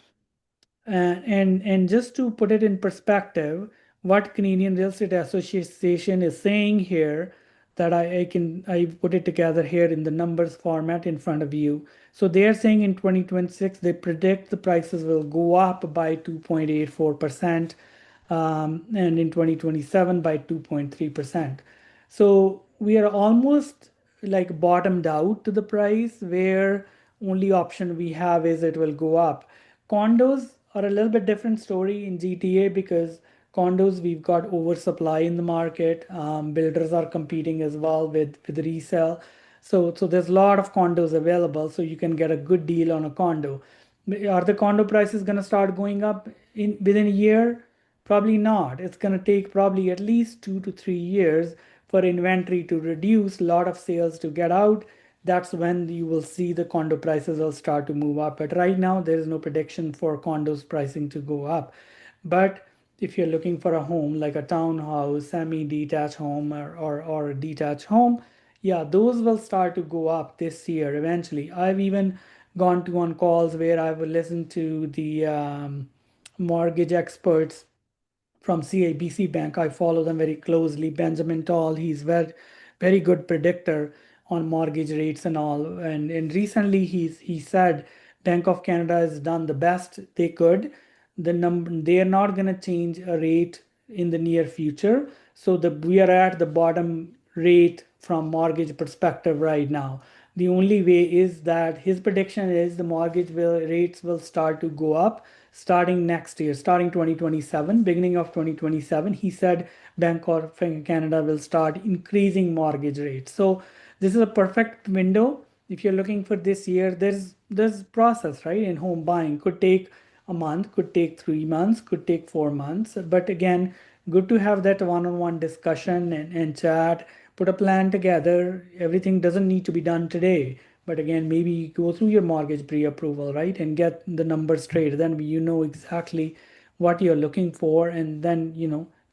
and just to put it in perspective, what Canadian Real Estate Association is saying here, that I put it together here in the numbers format in front of you. So they are saying in 2026 they predict the prices will go up by 2.84%, and in 2027 by 2.3%. So we are almost like bottomed out to the price, where only option we have is it will go up. Condos are a little bit different story in GTA, because condos, we've got oversupply in the market. Builders are competing as well with resale. So there's a lot of condos available, so you can get a good deal on a condo. Are the condo prices going to start going up in within a year? Probably not. It's going to take probably at least 2 to 3 years for inventory to reduce, a lot of sales to get out. That's when you will see the condo prices will start to move up. But right now, there is no prediction for condos pricing to go up. But if you're looking for a home like a townhouse, semi-detached home, or a detached home, yeah, those will start to go up this year eventually. I've even gone to on calls where I've listened to the mortgage experts from CIBC Bank. I follow them very closely. Benjamin Tall, he's very good predictor on mortgage rates and all. And recently he said Bank of Canada has done the best they could. They are not going to change a rate in the near future. So we are at the bottom rate from mortgage perspective right now. The only way is that his prediction is the rates will start to go up starting next year, starting 2027, beginning of 2027. He said Bank of Canada will start increasing mortgage rates. So this is a perfect window. If you're looking for this year, there's process, right? In home buying could take a month, could take 3 months, could take 4 months. But again, good to have that one-on-one discussion and chat, put a plan together. Everything doesn't need to be done today. But again, maybe go through your mortgage pre-approval, right? And get the numbers straight. Then you know exactly what you're looking for. And then,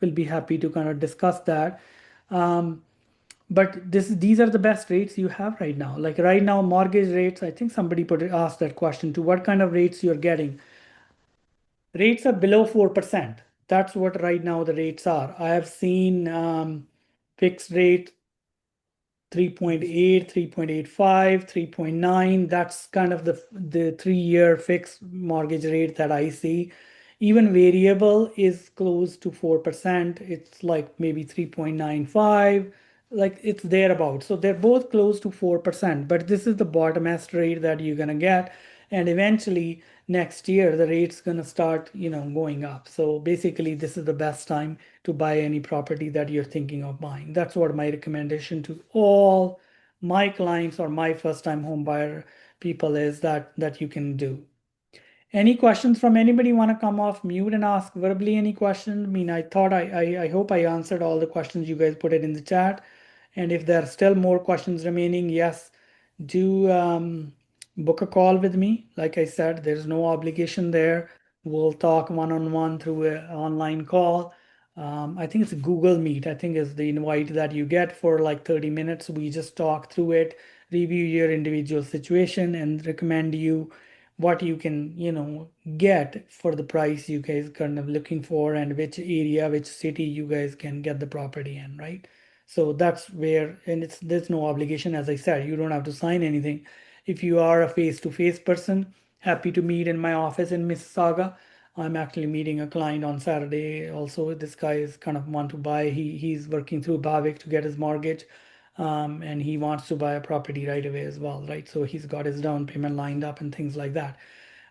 we'll be happy to kind of discuss that. Um, but these are the best rates you have right now. Like right now, mortgage rates, I think somebody asked that question too. What kind of rates you're getting? Rates are below 4%. That's what right now the rates are. I have seen fixed rate 3.8, 3.85, 3.9. That's kind of the 3-year fixed mortgage rate that I see. Even variable is close to 4%. It's like maybe 3.95, like it's thereabout. So they're both close to 4%, but this is the bottomest rate that you're gonna get. And eventually next year the rate's gonna start, going up. So basically this is the best time to buy any property that you're thinking of buying. That's what my recommendation to all my clients or my first time home buyer people is that you can do. Any questions from anybody? Want to come off mute and ask verbally any question? I mean, I hope I answered all the questions you guys put it in the chat. And if there are still more questions remaining, yes, do book a call with me. Like I said, there's no obligation there. We'll talk one-on-one through an online call. I think it's Google Meet. I think is the invite that you get for like 30 minutes. We just talk through it, review your individual situation, and recommend you what you can, get for the price you guys kind of looking for, and which area, which city you guys can get the property in, right? So that's where, and there's no obligation, as I said, you don't have to sign anything. If you are a face-to-face person, happy to meet in my office in Mississauga. I'm actually meeting a client on Saturday. Also, this guy is kind of want to buy. He's working through Bavik to get his mortgage, and he wants to buy a property right away as well, right? So he's got his down payment lined up and things like that.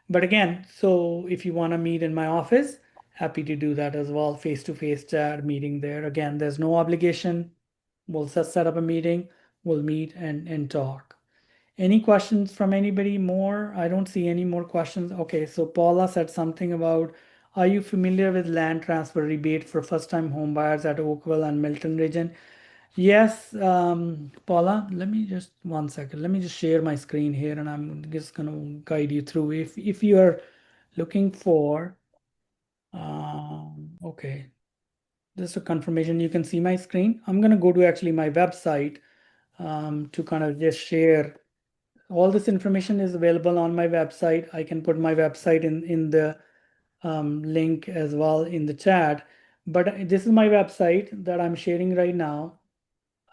But again, so if you want to meet in my office, happy to do that as well. Face-to-face chat meeting there. Again, there's no obligation. We'll set up a meeting. We'll meet and talk. Any questions from anybody more? I don't see any more questions. Okay, so Paula said something about, are you familiar with land transfer rebate for first-time home buyers at Oakville and Milton region? Yes, Paula, let me just 1 second. Let me just share my screen here and I'm just gonna guide you through. If you are looking for, okay, just a confirmation, you can see my screen. I'm gonna go to actually my website to kind of just share. All this information is available on my website. I can put my website in the link as well in the chat. But this is my website that I'm sharing right now.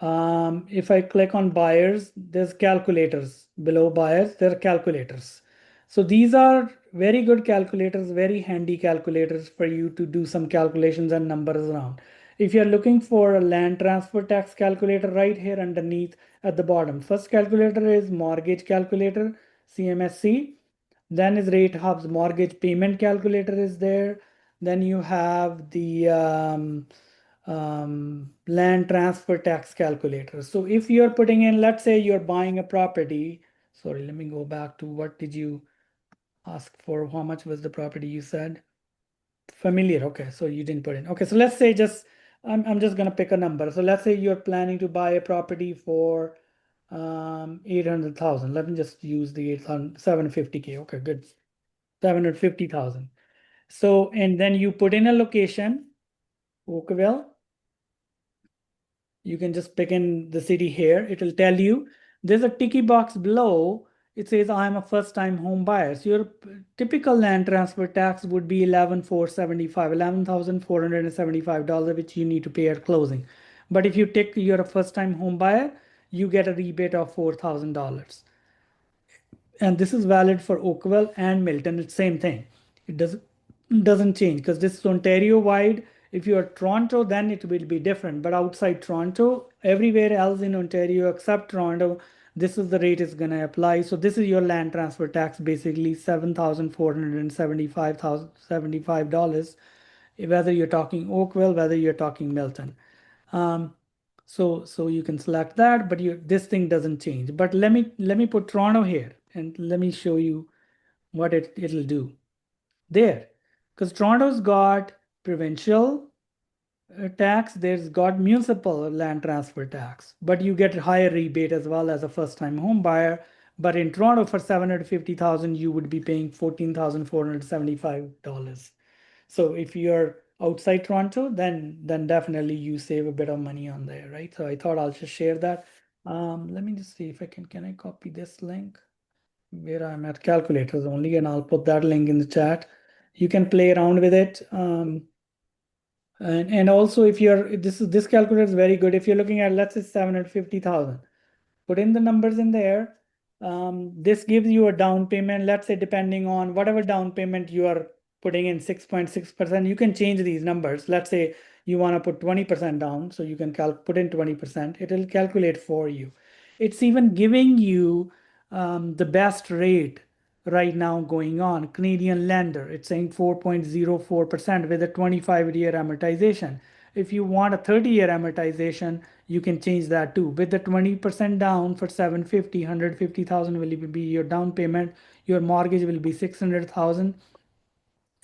If I click on buyers, there's calculators. Below buyers, there are calculators. So these are very good calculators, very handy calculators for you to do some calculations and numbers around. If you're looking for a land transfer tax calculator, right here underneath at the bottom, first calculator is mortgage calculator, CMSC. Then is Rate Hub's mortgage payment calculator is there. Then you have the land transfer tax calculator. So if you're putting in, let's say you're buying a property. Sorry, let me go back to what did you ask for? How much was the property you said? Familiar. Okay, so you didn't put in. Okay, so let's say just I'm just gonna pick a number. So let's say you're planning to buy a property for 800,000. Let me just use the 800, 750K. Okay, good. 750,000. So, and then you put in a location, Oakville. You can just pick in the city here. It will tell you there's a ticky box below. It says I'm a first time home buyer. So your typical land transfer tax would be 11,475, $11,475, which you need to pay at closing. But if you tick you're a first time home buyer, you get a rebate of $4,000. And this is valid for Oakville and Milton. It's same thing. It doesn't change because this is Ontario wide. If you are Toronto, then it will be different. But outside Toronto, everywhere else in Ontario except Toronto, this is the rate is going to apply. So this is your land transfer tax, basically $7,475, whether you're talking Oakville, whether you're talking Milton. Um, so you can select that, but this thing doesn't change. But let me put Toronto here and let me show you what it'll do there. Because Toronto's got provincial tax, there's got municipal land transfer tax, but you get higher rebate as well as a first-time home buyer. But in Toronto, for 750,000, you would be paying $14,475. So if you're outside Toronto, then definitely you save a bit of money on there, right? So I thought I'll just share that. Let me just see if I can I copy this link where I'm at calculators only, and I'll put that link in the chat. You can play around with it. And also if you're this calculator is very good. If you're looking at, let's say, 750,000, put in the numbers in there. This gives you a down payment, let's say, depending on whatever down payment you are putting in, 6.6%. You can change these numbers. Let's say you want to put 20% down, so you can put in 20%. It'll calculate for you. It's even giving you the best rate right now going on. Canadian lender, it's saying 4.04% with a 25-year amortization. If you want a 30-year amortization, you can change that too. With the 20% down for 750, 150,000 will be your down payment. Your mortgage will be 600,000.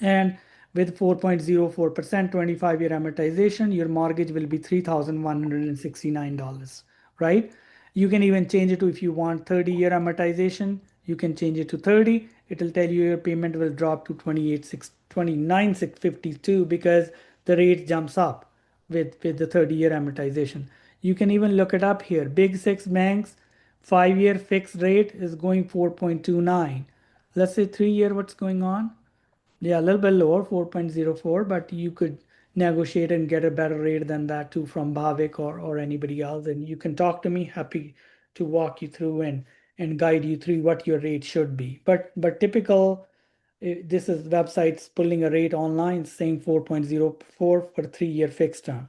And with 4.04%, 25-year amortization, your mortgage will be $3,169, right? You can even change it to, if you want 30-year amortization, you can change it to 30. It'll tell you your payment will drop to 29,652 because the rate jumps up with the 30-year amortization. You can even look it up here. Big six banks, 5-year fixed rate is going 4.29. Let's say 3-year, what's going on? Yeah, a little bit lower, 4.04, but you could negotiate and get a better rate than that too from Bhavik or anybody else. And you can talk to me, happy to walk you through and guide you through what your rate should be. But typical, this is websites pulling a rate online saying 4.04 for 3-year fixed term.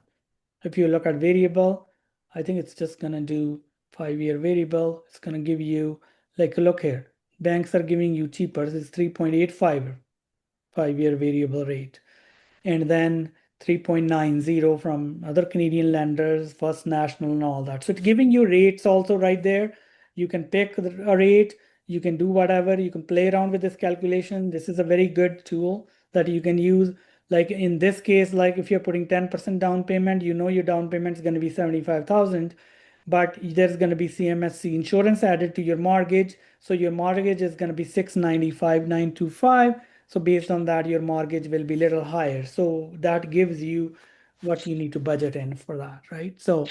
If you look at variable, I think it's just gonna do 5-year variable. It's gonna give you, like, look here, banks are giving you cheaper. It's 3.85 5-year variable rate, and then 3.90 from other Canadian lenders, First National and all that. So it's giving you rates also right there. You can pick a rate, you can do whatever, you can play around with this calculation. This is a very good tool that you can use. Like in this case, like if you're putting 10% down payment, you know your down payment is going to be 75,000, but there's going to be CMHC insurance added to your mortgage. So your mortgage is going to be 695,925. So based on that, your mortgage will be a little higher. So that gives you what you need to budget in for that, right? So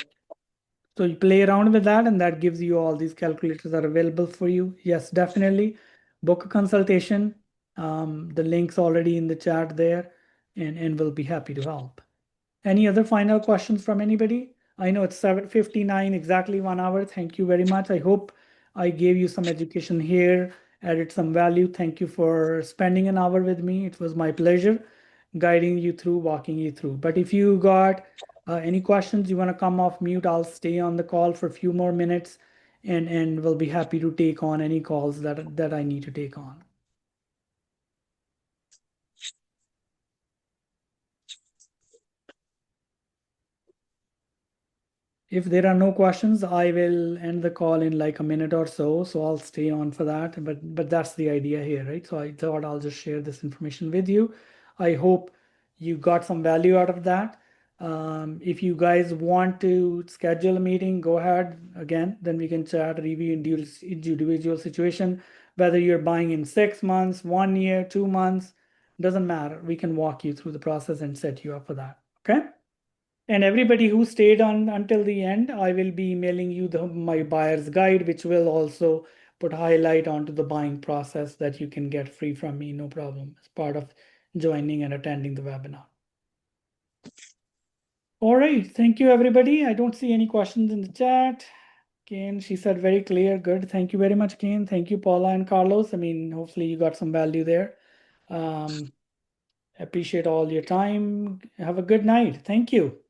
you play around with that, and that gives you all these calculators are available for you. Yes, definitely. Book a consultation. The link's already in the chat there, and we'll be happy to help. Any other final questions from anybody? I know it's 7:59, exactly 1 hour. Thank you very much. I hope I gave you some education here, added some value. Thank you for spending an hour with me. It was my pleasure guiding you through, walking you through. But if you got any questions, you want to come off mute, I'll stay on the call for a few more minutes, and we'll be happy to take on any calls that I need to take on. If there are no questions, I will end the call in like a minute or so. So I'll stay on for that. But that's the idea here, right? So I thought I'll just share this information with you. I hope you got some value out of that. If you guys want to schedule a meeting, go ahead again. Then we can chat, review individual situation, whether you're buying in 6 months, 1 year, 2 months, doesn't matter. We can walk you through the process and set you up for that. Okay. And everybody who stayed on until the end, I will be emailing you my buyer's guide, which will also put highlight onto the buying process that you can get free from me, no problem, as part of joining and attending the webinar. All right, thank you, everybody. I don't see any questions in the chat. Kane, she said very clear, good. Thank you very much, Kane. Thank you, Paula and Carlos. I mean, hopefully you got some value there. Appreciate all your time. Have a good night. Thank you.